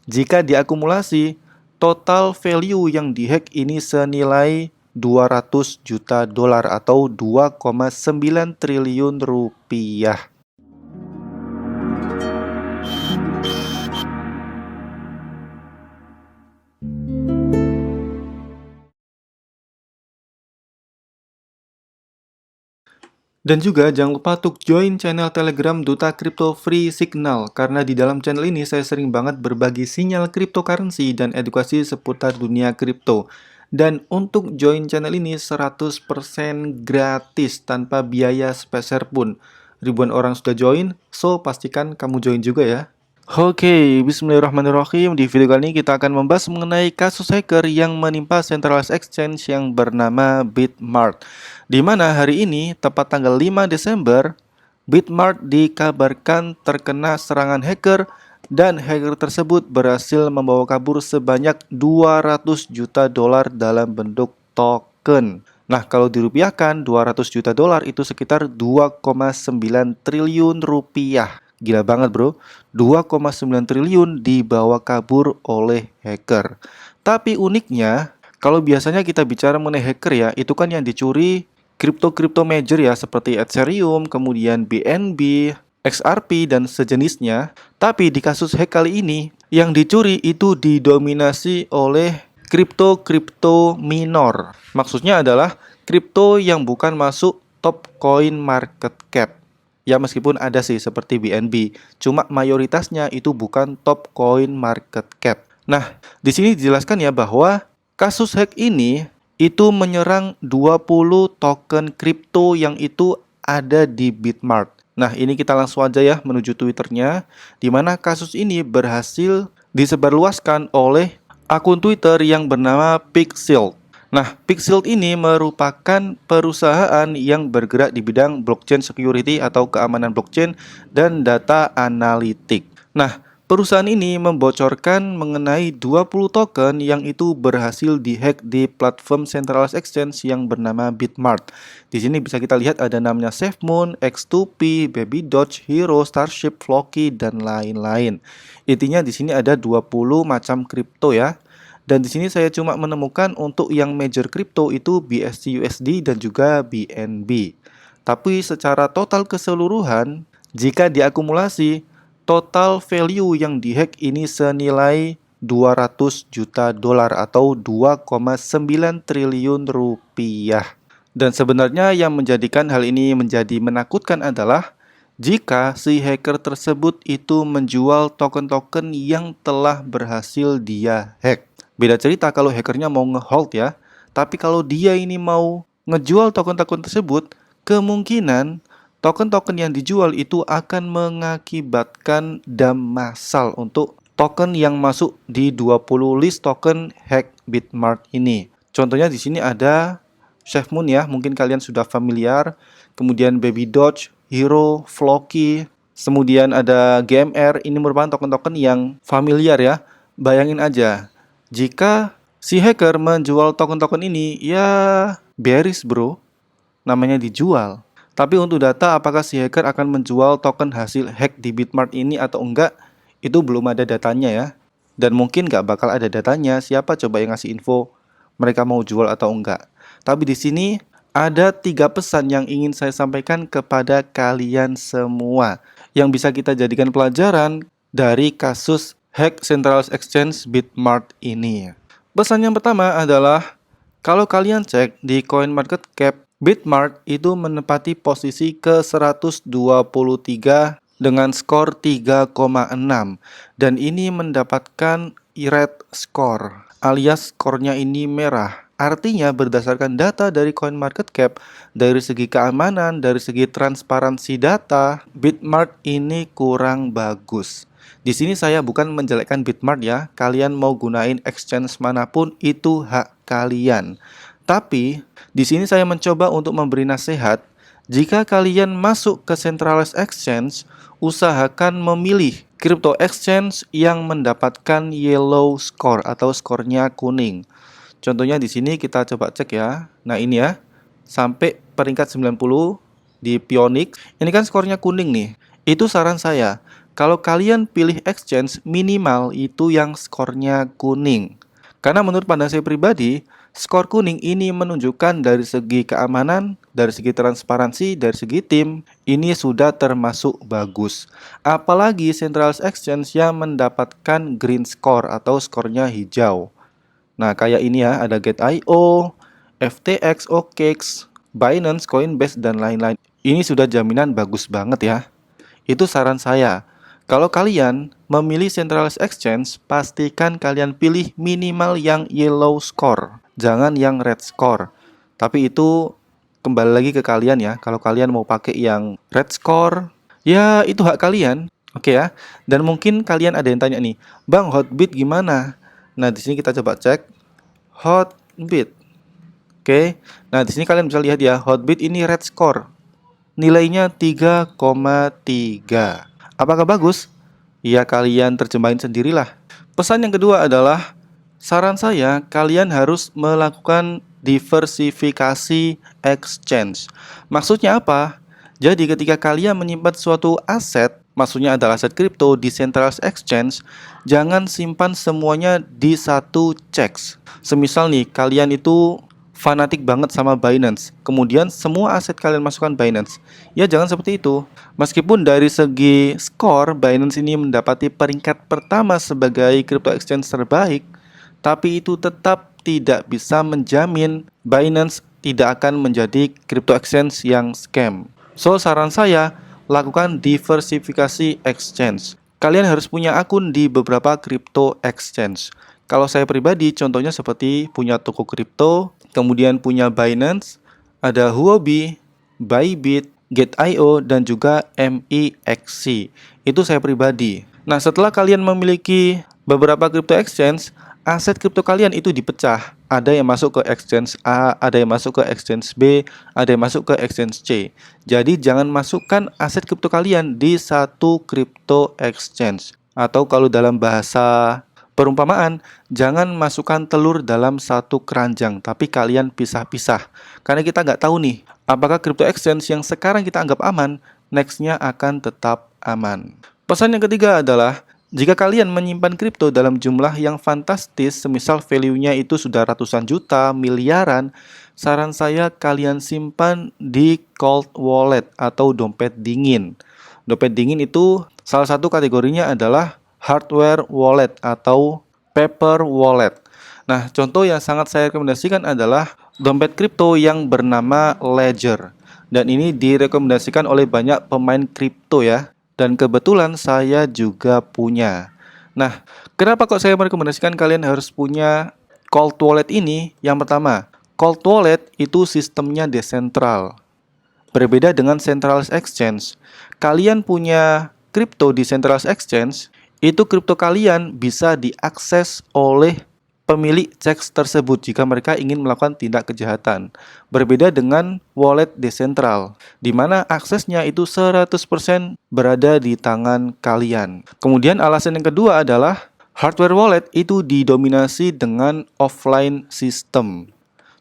Jika diakumulasi, total value yang dihack ini senilai 200 juta dolar atau 2,9 triliun rupiah. Dan juga jangan lupa untuk join channel Telegram Duta Crypto Free Signal, karena di dalam channel ini saya sering banget berbagi sinyal cryptocurrency dan edukasi seputar dunia kripto. Dan untuk join channel ini 100% gratis tanpa biaya sepeser pun. Ribuan orang sudah join, so pastikan kamu join juga ya. Oke, bismillahirrahmanirrahim. Di video kali ini kita akan membahas mengenai kasus hacker yang menimpa centralized exchange yang bernama Bitmart. Di mana hari ini, tepat tanggal 5 Desember, Bitmart dikabarkan terkena serangan hacker dan hacker tersebut berhasil membawa kabur sebanyak 200 juta dolar dalam bentuk token. Nah, kalau dirupiahkan 200 juta dolar itu sekitar 2,9 triliun rupiah. Gila banget bro, 2,9 triliun dibawa kabur oleh hacker. Tapi uniknya, kalau biasanya kita bicara mengenai hacker ya, itu kan yang dicuri kripto-kripto major ya, seperti Ethereum, kemudian BNB, XRP, dan sejenisnya. Tapi di kasus hack kali ini, yang dicuri itu didominasi oleh kripto-kripto minor. Maksudnya adalah kripto yang bukan masuk top coin market cap. Ya meskipun ada sih seperti BNB, cuma mayoritasnya itu bukan top coin market cap. Nah, di sini dijelaskan ya bahwa kasus hack ini itu menyerang 20 token kripto yang itu ada di Bitmart. Nah, ini kita langsung aja ya menuju Twitternya, di mana kasus ini berhasil disebarluaskan oleh akun Twitter yang bernama Pixel. Nah, Pixel ini merupakan perusahaan yang bergerak di bidang blockchain security atau keamanan blockchain dan data analitik. Nah, perusahaan ini membocorkan mengenai 20 token yang itu berhasil dihack di platform centralized exchange yang bernama Bitmart. Di sini bisa kita lihat ada namanya SafeMoon, X2P, Baby Doge, Hero, Starship, Floki, dan lain-lain. Intinya di sini ada 20 macam kripto ya. Dan di sini saya cuma menemukan untuk yang major crypto itu BSC-USD dan juga BNB. Tapi secara total keseluruhan, jika diakumulasi, total value yang dihack ini senilai 200 juta dolar atau 2,9 triliun rupiah. Dan sebenarnya yang menjadikan hal ini menjadi menakutkan adalah jika si hacker tersebut itu menjual token-token yang telah berhasil dia hack. Beda cerita kalau hackernya mau ngehold ya. Tapi kalau dia ini mau ngejual token-token tersebut, kemungkinan token-token yang dijual itu akan mengakibatkan dam massal untuk token yang masuk di 20 list token hack Bitmart ini. Contohnya di sini ada SafeMoon ya, mungkin kalian sudah familiar. Kemudian Baby Doge, Hero, Floki, kemudian ada GMR. Ini merupakan token-token yang familiar ya. Bayangin aja, jika si hacker menjual token-token ini, ya bearish bro, namanya dijual. Tapi untuk data apakah si hacker akan menjual token hasil hack di Bitmart ini atau enggak, itu belum ada datanya ya. Dan mungkin nggak bakal ada datanya, siapa coba yang ngasih info mereka mau jual atau enggak. Tapi di sini ada 3 pesan yang ingin saya sampaikan kepada kalian semua yang bisa kita jadikan pelajaran dari kasus hack centralized exchange Bitmart ini. Pesan yang pertama adalah kalau kalian cek di CoinMarketCap, Bitmart itu menempati posisi ke-123 dengan skor 3,6 dan ini mendapatkan red score alias skornya ini merah. Artinya berdasarkan data dari CoinMarketCap, dari segi keamanan, dari segi transparansi data, Bitmart ini kurang bagus. Di sini saya bukan menjelekkan Bitmart ya. Kalian mau gunain exchange manapun itu hak kalian. Tapi di sini saya mencoba untuk memberi nasihat. Jika kalian masuk ke centralized exchange, usahakan memilih crypto exchange yang mendapatkan yellow score atau skornya kuning. Contohnya di sini kita coba cek ya. Nah ini ya, sampai peringkat 90 di Pionex. Ini kan skornya kuning nih. Itu saran saya, kalau kalian pilih exchange, minimal itu yang skornya kuning. Karena menurut pandangan saya pribadi, skor kuning ini menunjukkan dari segi keamanan, dari segi transparansi, dari segi tim, ini sudah termasuk bagus. Apalagi Centralized Exchange yang mendapatkan green score atau skornya hijau. Nah, kayak ini ya, ada Gate.io, FTX, OKX, Binance, Coinbase, dan lain-lain. Ini sudah jaminan bagus banget ya. Itu saran saya. Kalau kalian memilih Centralized Exchange, pastikan kalian pilih minimal yang yellow score, jangan yang red score. Tapi itu kembali lagi ke kalian ya. Kalau kalian mau pakai yang red score, ya itu hak kalian. Oke ya. Dan mungkin kalian ada yang tanya nih, "Bang, Hotbit gimana?" Nah, di sini kita coba cek Hotbit. Oke. Nah, di sini kalian bisa lihat ya, Hotbit ini red score. Nilainya 3,3. Apakah bagus? Ya, kalian terjemahin sendirilah. Pesan yang kedua adalah, saran saya kalian harus melakukan diversifikasi exchange. Maksudnya apa? Jadi ketika kalian menyimpan suatu aset, maksudnya adalah aset kripto di centralized exchange, jangan simpan semuanya di satu CEX. Semisal nih, kalian itu fanatik banget sama Binance, kemudian semua aset kalian masukkan Binance. Ya, jangan seperti itu. Meskipun dari segi skor Binance ini mendapati peringkat pertama sebagai crypto exchange terbaik, tapi itu tetap tidak bisa menjamin Binance tidak akan menjadi crypto exchange yang scam. So, saran saya, lakukan diversifikasi exchange. Kalian harus punya akun di beberapa crypto exchange. Kalau saya pribadi, contohnya seperti punya toko kripto, kemudian punya Binance, ada Huobi, Bybit, Gate.io, dan juga MEXC. Itu saya pribadi. Nah, setelah kalian memiliki beberapa crypto exchange, aset kripto kalian itu dipecah. Ada yang masuk ke exchange A, ada yang masuk ke exchange B, ada yang masuk ke exchange C. Jadi jangan masukkan aset kripto kalian di satu crypto exchange. Atau kalau dalam bahasa perumpamaan, jangan masukkan telur dalam satu keranjang, tapi kalian pisah-pisah. Karena kita nggak tahu nih, apakah crypto exchange yang sekarang kita anggap aman, next-nya akan tetap aman. Pesan yang ketiga adalah, jika kalian menyimpan kripto dalam jumlah yang fantastis, semisal value-nya itu sudah ratusan juta, miliaran, saran saya kalian simpan di cold wallet atau dompet dingin. Dompet dingin itu salah satu kategorinya adalah hardware wallet atau paper wallet. Nah, contoh yang sangat saya rekomendasikan adalah dompet kripto yang bernama Ledger. Dan ini direkomendasikan oleh banyak pemain kripto ya. Dan kebetulan saya juga punya. Nah, kenapa kok saya merekomendasikan kalian harus punya cold wallet ini? Yang pertama, cold wallet itu sistemnya desentral. Berbeda dengan centralized exchange. Kalian punya kripto di centralized exchange, itu kripto kalian bisa diakses oleh pemilik CEX tersebut jika mereka ingin melakukan tindak kejahatan. Berbeda dengan wallet desentral, di mana aksesnya itu 100% berada di tangan kalian. Kemudian alasan yang kedua adalah hardware wallet itu didominasi dengan offline system.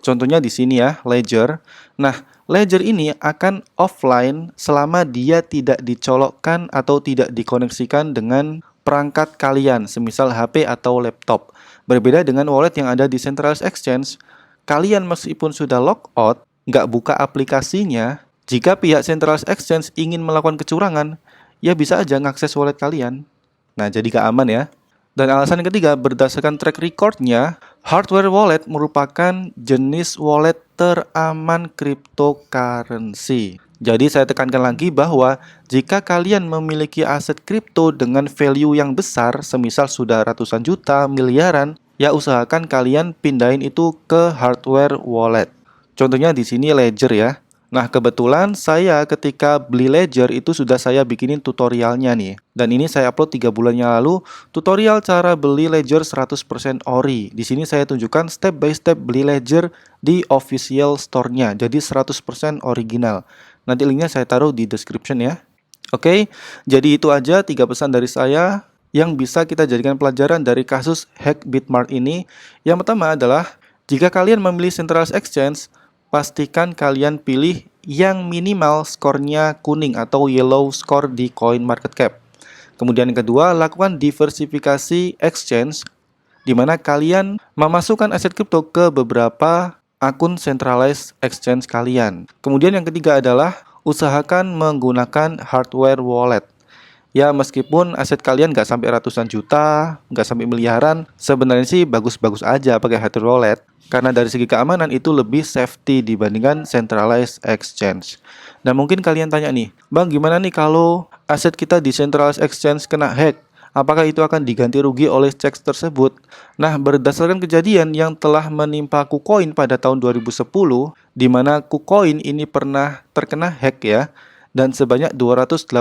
Contohnya di sini ya, Ledger. Nah, Ledger ini akan offline selama dia tidak dicolokkan atau tidak dikoneksikan dengan perangkat kalian, semisal HP atau laptop. Berbeda dengan wallet yang ada di centralized exchange, kalian meskipun sudah logout, nggak buka aplikasinya, jika pihak centralized exchange ingin melakukan kecurangan, ya bisa aja ngakses wallet kalian. Nah, jadi nggak aman ya. Dan alasan yang ketiga, berdasarkan track recordnya, hardware wallet merupakan jenis wallet teraman cryptocurrency. Jadi saya tekankan lagi bahwa jika kalian memiliki aset kripto dengan value yang besar, semisal sudah ratusan juta, miliaran, ya usahakan kalian pindahin itu ke hardware wallet. Contohnya di sini Ledger ya. Nah, kebetulan saya ketika beli Ledger itu sudah saya bikinin tutorialnya nih. Dan ini saya upload 3 bulan yang lalu, tutorial cara beli Ledger 100% ori. Di sini saya tunjukkan step by step beli Ledger di official store-nya. Jadi 100% original. Nanti linknya saya taruh di description ya. Oke, jadi itu aja 3 pesan dari saya yang bisa kita jadikan pelajaran dari kasus hack Bitmart ini. Yang pertama adalah, jika kalian memilih centralized exchange, pastikan kalian pilih yang minimal skornya kuning atau yellow score di CoinMarketCap. Kemudian yang kedua, lakukan diversifikasi exchange, di mana kalian memasukkan aset kripto ke beberapa akun centralized exchange kalian. Kemudian yang ketiga adalah usahakan menggunakan hardware wallet. Ya, meskipun aset kalian nggak sampai ratusan juta, nggak sampai miliaran, sebenarnya sih bagus-bagus aja pakai hardware wallet. Karena dari segi keamanan itu lebih safety dibandingkan centralized exchange. Nah, mungkin kalian tanya nih, Bang, gimana nih kalau aset kita di centralized exchange kena hack? Apakah itu akan diganti rugi oleh CEX tersebut? Nah, berdasarkan kejadian yang telah menimpa KuCoin pada tahun 2010, di mana KuCoin ini pernah terkena hack ya, dan sebanyak 285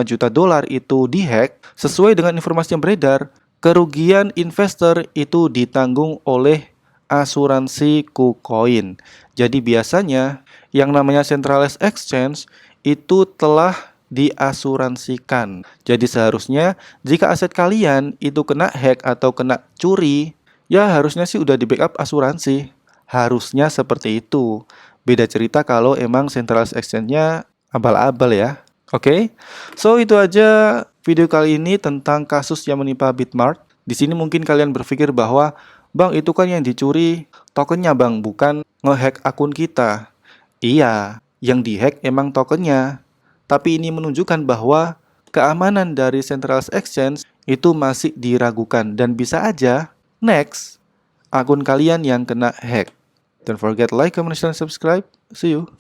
juta dolar itu dihack, sesuai dengan informasi yang beredar, kerugian investor itu ditanggung oleh asuransi KuCoin. Jadi biasanya yang namanya centralized exchange itu telah diasuransikan. Jadi seharusnya jika aset kalian itu kena hack atau kena curi, ya harusnya sih udah di backup asuransi. Harusnya seperti itu. Beda cerita kalau emang centralized exchange-nya abal-abal ya. Oke. So itu aja video kali ini tentang kasus yang menimpa Bitmart. Di sini mungkin kalian berpikir bahwa, Bang, itu kan yang dicuri tokennya, Bang, bukan ngehack akun kita. Iya, yang dihack emang tokennya. Tapi ini menunjukkan bahwa keamanan dari centralized exchange itu masih diragukan dan bisa aja next akun kalian yang kena hack. Don't forget like, comment, and subscribe. See you.